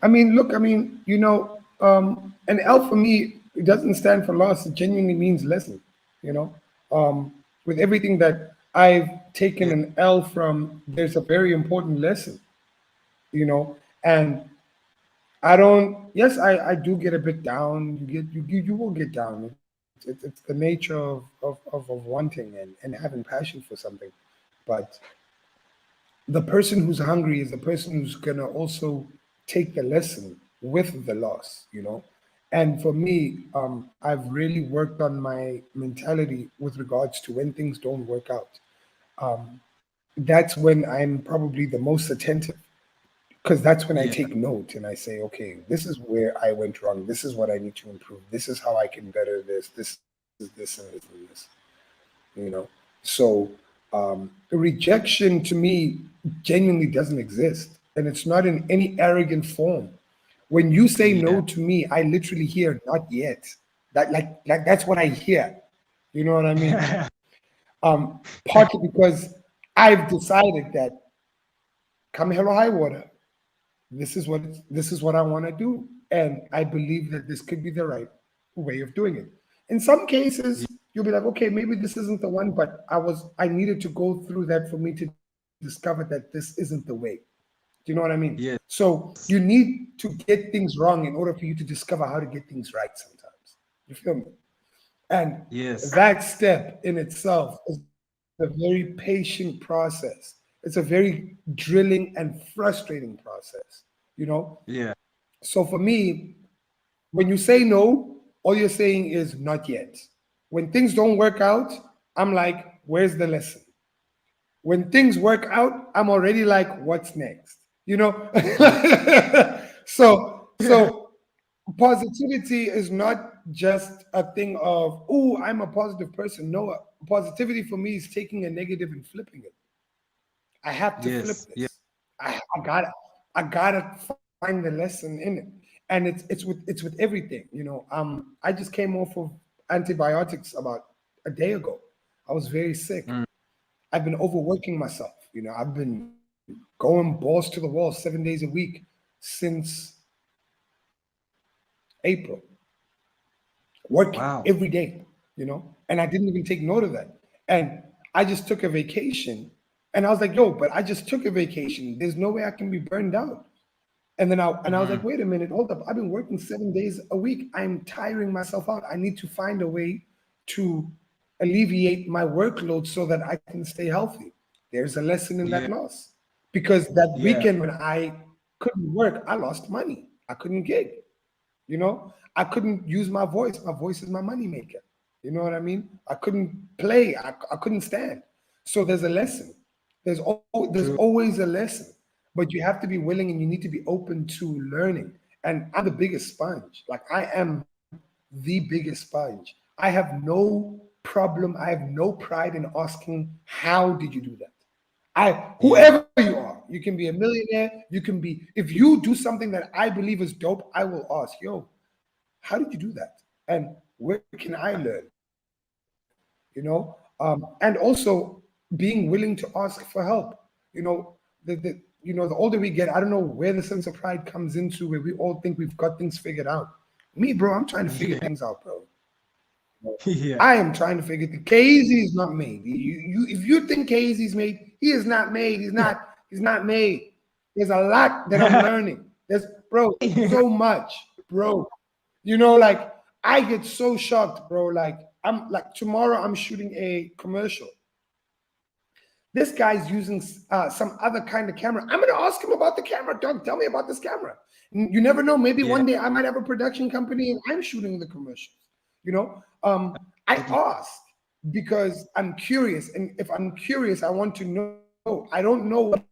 I mean, look, I mean, you know, an L for me, it doesn't stand for loss. It genuinely means lesson, you know. With everything that I've taken Yeah. an L from, there's a very important lesson, you know. And I don't, yes, I do get a bit down. You will get down. It's the nature of wanting and having passion for something. But the person who's hungry is the person who's gonna also take the lesson with the loss, you know. And for me, I've really worked on my mentality with regards to when things don't work out. That's when I'm probably the most attentive because that's when I Yeah. take note and I say, okay, this is where I went wrong. This is what I need to improve. This is how I can better this. This is this and this and this. You know, so rejection to me genuinely doesn't exist, and it's not in any arrogant form. When you say no to me, I literally hear not yet. That like that's what I hear. You know what I mean? Partly because I've decided that come hell or high water, this is what I want to do, and I believe that this could be the right way of doing it. In some cases, you'll be like, okay, maybe this isn't the one, but I needed to go through that for me to discover that this isn't the way. Do you know what I mean? Yeah. So you need to get things wrong in order for you to discover how to get things right sometimes. You feel me? And Yes. that step in itself is a very patient process. It's a very drilling and frustrating process, you know? Yeah. So for me, when you say no, all you're saying is not yet. When things don't work out, I'm like, where's the lesson? When things work out, I'm already like, what's next? You know? So positivity is not just a thing of, oh, I'm a positive person. No, positivity for me is taking a negative and flipping it. I have to flip Yes. Yeah. this. I gotta find the lesson in it. And it's with everything, you know. I just came off of antibiotics about a day ago. I was very sick. I've been overworking myself. You know, I've been going balls to the wall 7 days a week since April, working Wow. every day, you know, and I didn't even take note of that. And I just took a vacation and I was like, yo, but I just took a vacation. There's no way I can be burned out. And I was like, wait a minute, hold up. I've been working 7 days a week. I'm tiring myself out. I need to find a way to alleviate my workload so that I can stay healthy. There's a lesson in that Yeah. loss. Because that Yeah. weekend when I couldn't work, I lost money. I couldn't gig. You know, I couldn't use my voice. My voice is my money maker. You know what I mean? I couldn't play. I couldn't stand. So there's a lesson. There's True. always a lesson, but you have to be willing and you need to be open to learning. And I'm the biggest sponge. Like I am the biggest sponge. I have no problem. I have no pride in asking, how did you do that? Yeah. Whoever you are, you can be a millionaire, you can be, if you do something that I believe is dope, I will ask, yo, how did you do that? And where can I learn? You know, and also being willing to ask for help. You know, the older we get, I don't know where the sense of pride comes into where we all think we've got things figured out. Me, bro, I'm trying to figure Yeah. things out, bro. Yeah. I am trying to figure the Kyeezi is not made. If you think Kyeezi's made, he is not made. He's not made. There's a lot that I'm learning. There's bro, so much, bro. You know, like I get so shocked, bro. Like I'm like tomorrow I'm shooting a commercial. This guy's using some other kind of camera. I'm gonna ask him about the camera, dog. Tell me about this camera. You never know. Maybe Yeah. one day I might have a production company and I'm shooting the commercials. You know, I asked because I'm curious, and if I'm curious, I want to know. I don't know what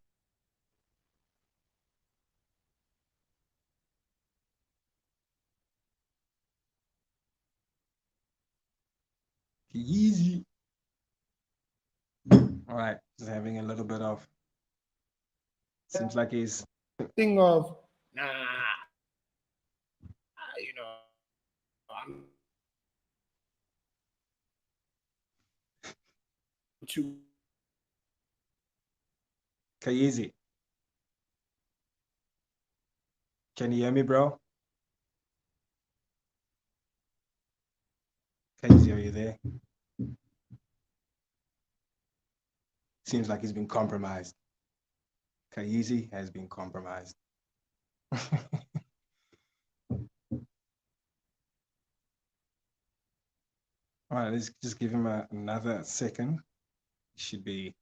Easy. All right. Just having a little bit of, seems like he's, thing of you know, I'm too Kyeezi. Can you hear me, bro? Kyeezi, are you there? Seems like he's been compromised. Kyeezi has been compromised. All right, let's just give him another second. Should be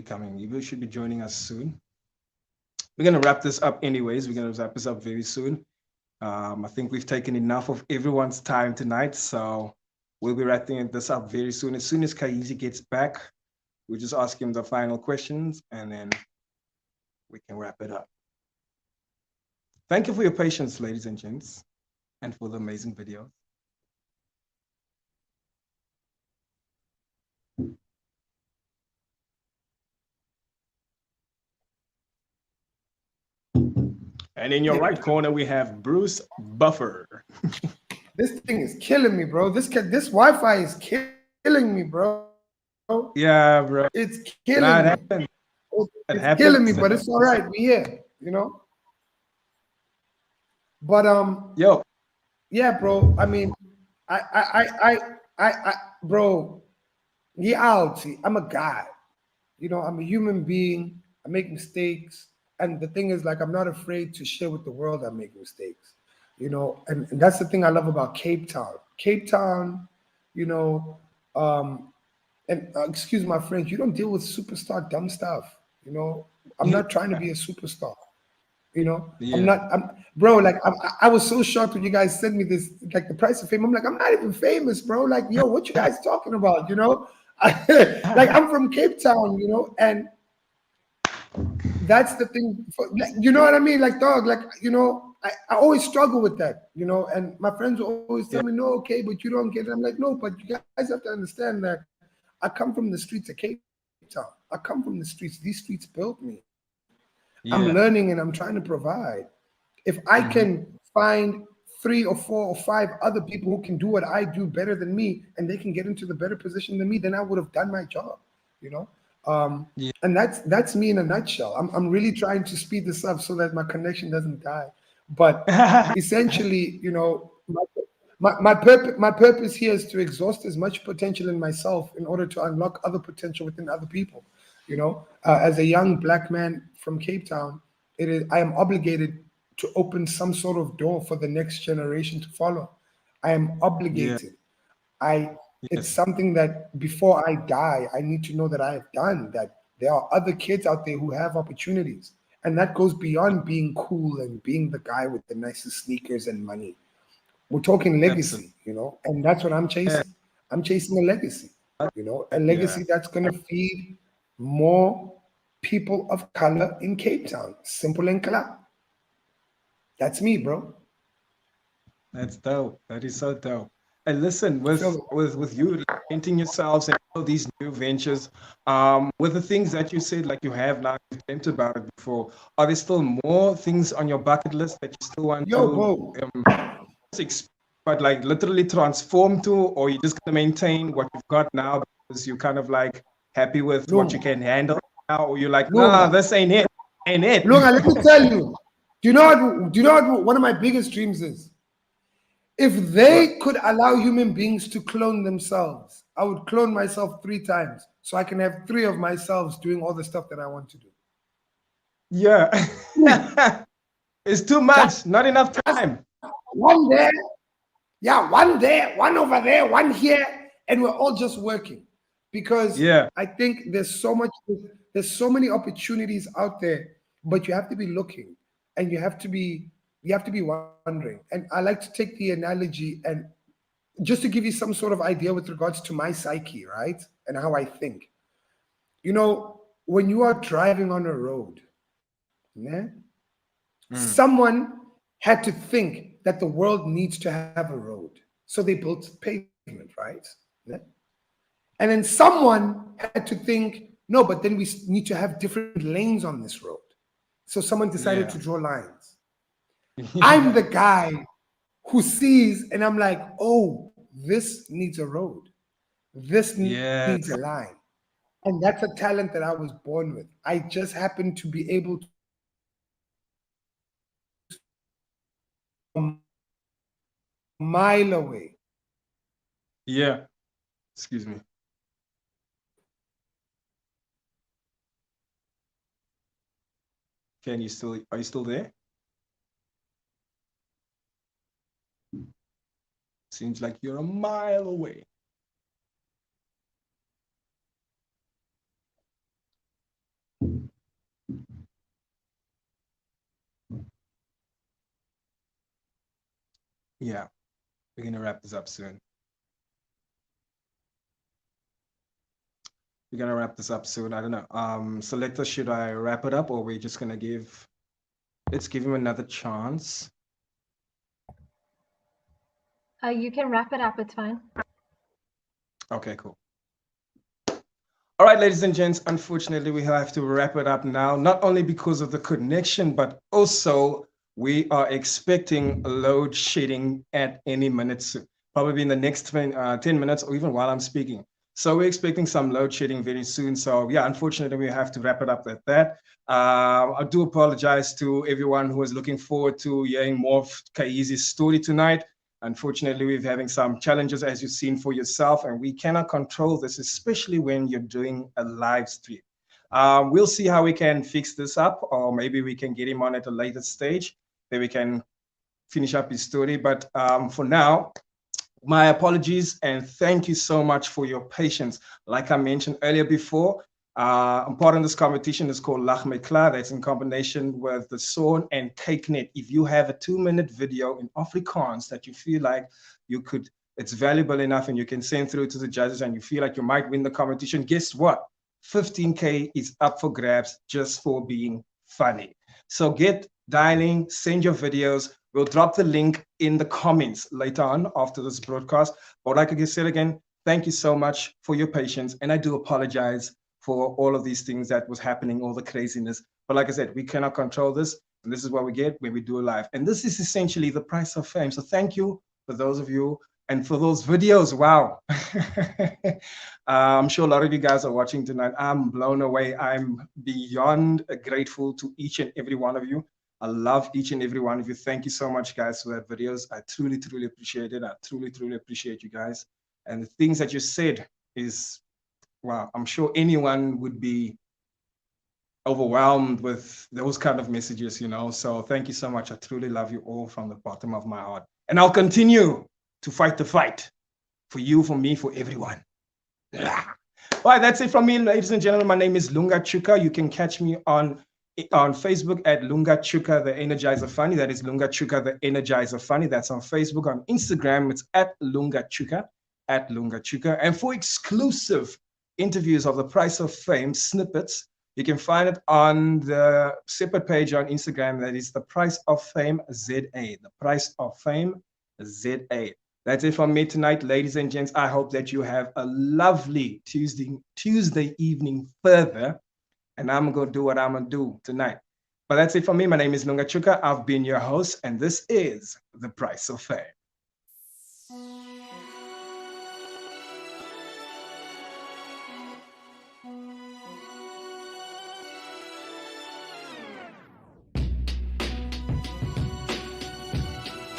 coming. You should be joining us soon. We're gonna wrap this up anyways. We're gonna wrap this up very soon. I think we've taken enough of everyone's time tonight, so we'll be wrapping this up very soon. As soon as Kyeezi gets back, we'll just ask him the final questions and then we can wrap it up. Thank you for your patience, ladies and gents, and for the amazing video. And in your right corner, we have Bruce Buffer. This thing is killing me, bro. This Wi-Fi is killing me, bro. Yeah, bro. It's killing Nah, it me. happens. It It's happens. killing me, but it's all right. We here, you know. But Yo, yeah, bro. I mean, bro. Reality. I'm a guy. You know, I'm a human being. I make mistakes, and the thing is, like, I'm not afraid to share with the world I make mistakes. You know, and that's the thing I love about Cape Town. Cape Town, you know, and excuse my French, you don't deal with superstar dumb stuff. You know, I'm not trying to be a superstar. You know, yeah. bro. Like, I was so shocked when you guys sent me this, like, the price of fame. I'm like, I'm not even famous, bro. Like, yo, what you guys talking about? You know, like, I'm from Cape Town, you know, and that's the thing. You know what I mean? Like, dog, like, you know, I always struggle with that, you know, and my friends will always tell me, no, okay, but you don't get it. I'm like, no, but you guys have to understand that I come from the streets of Cape Town. I come from the streets. These streets built me. I'm Yeah. learning and I'm trying to provide. If I can find 3 or 4 or 5 other people who can do what I do better than me, and they can get into the better position than me, then I would have done my job, you know. And that's me in a nutshell. I'm really trying to speed this up so that my connection doesn't die. But essentially, you know, my purpose here is to exhaust as much potential in myself in order to unlock other potential within other people. You know, as a young black man from Cape Town, I am obligated to open some sort of door for the next generation to follow. I am obligated. It's something that before I die, I need to know that I have done, that there are other kids out there who have opportunities. And that goes beyond being cool and being the guy with the nicest sneakers and money. We're talking legacy, you know, and that's what I'm chasing. I'm chasing a legacy, you know, a legacy that's going to feed more people of color in Cape Town. Simple and clear. That's me, bro. That's dope. That is so dope. And listen, with you painting yourselves and all these new ventures, with the things that you said, like you have now, you've dreamt about it before, are there still more things on your bucket list that you still want to but like literally transform to, or you're just gonna maintain what you've got now because you're kind of like happy with what you can handle now, or you're like, nah, this ain't it. Ain't it? Lunga, let me tell you. Do you know what one of my biggest dreams is? If they could allow human beings to clone themselves, I would clone myself 3 times so I can have 3 of myself doing all the stuff that I want to do. Yeah. It's too much, not enough time. One there, one there, one over there, one here, and we're all just working. Because I think there's so many opportunities out there, but you have to be looking and you have to be wondering. And I like to take the analogy, and just to give you some sort of idea with regards to my psyche, right? And how I think. You know, when you are driving on a road, someone had to think that the world needs to have a road. So they built pavement, right? And then someone had to think, no, but then we need to have different lanes on this road. So someone decided to draw lines. I'm the guy who sees, and I'm like, oh, this needs a road. This needs a line. And that's a talent that I was born with. I just happen to be able to a mile away. Yeah. Excuse me. Are you still there? Seems like you're a mile away. Yeah, we're gonna wrap this up soon. We're gonna wrap this up soon. I don't know. Selector, should I wrap it up, or we're just gonna let's give him another chance. You can wrap it up, it's fine. Okay, cool. All right, ladies and gents, unfortunately, we have to wrap it up now, not only because of the connection, but also we are expecting load shedding at any minute soon, probably in the next 10 minutes or even while I'm speaking. So we're expecting some load shedding very soon. So yeah, unfortunately, we have to wrap it up at that. I do apologize to everyone who is looking forward to hearing more of Kyeezi's story tonight. Unfortunately, we're having some challenges, as you've seen for yourself, and we cannot control this, especially when you're doing a live stream. We'll see how we can fix this up, or maybe we can get him on at a later stage, then we can finish up his story. But for now, my apologies and thank you so much for your patience. Like I mentioned earlier before, I'm part of this competition. It's called Lag My Klaar. That's in combination with the Sawn and CakeNet. If you have a 2-minute video in Afrikaans that you feel like it's valuable enough and you can send through to the judges and you feel like you might win the competition, guess what? 15K is up for grabs just for being funny. So get dialing, send your videos. We'll drop the link in the comments later on after this broadcast. But like I said again, thank you so much for your patience. And I do apologize for all of these things that was happening, all the craziness. But like I said, we cannot control this. And this is what we get when we do a live. And this is essentially the price of fame. So thank you for those of you and for those videos. Wow. I'm sure a lot of you guys are watching tonight. I'm blown away. I'm beyond grateful to each and every one of you. I love each and every one of you. Thank you so much, guys, for that videos. I truly, truly appreciate it. I truly, truly appreciate you guys. And the things that you said is, wow, I'm sure anyone would be overwhelmed with those kind of messages, you know. So thank you so much. I truly love you all from the bottom of my heart. And I'll continue to fight the fight for you, for me, for everyone. All right, that's it from me, ladies and gentlemen. My name is Lunga Tshuka. You can catch me on Facebook at Lunga Tshuka, the Energizer Funny. That is Lunga Tshuka, the Energizer Funny. That's on Facebook. On Instagram, it's at Lunga Tshuka, at Lunga Tshuka. And for exclusive interviews of the Price of Fame snippets, you can find it on the separate page on Instagram. That is the Price of Fame ZA, the Price of Fame ZA. That's it from me tonight, ladies and gents. I hope that you have a lovely Tuesday evening further. And I'm going to do what I'm going to do tonight. But that's it from me. My name is Lunga Tshuka. I've been your host, and this is The Price of Fame.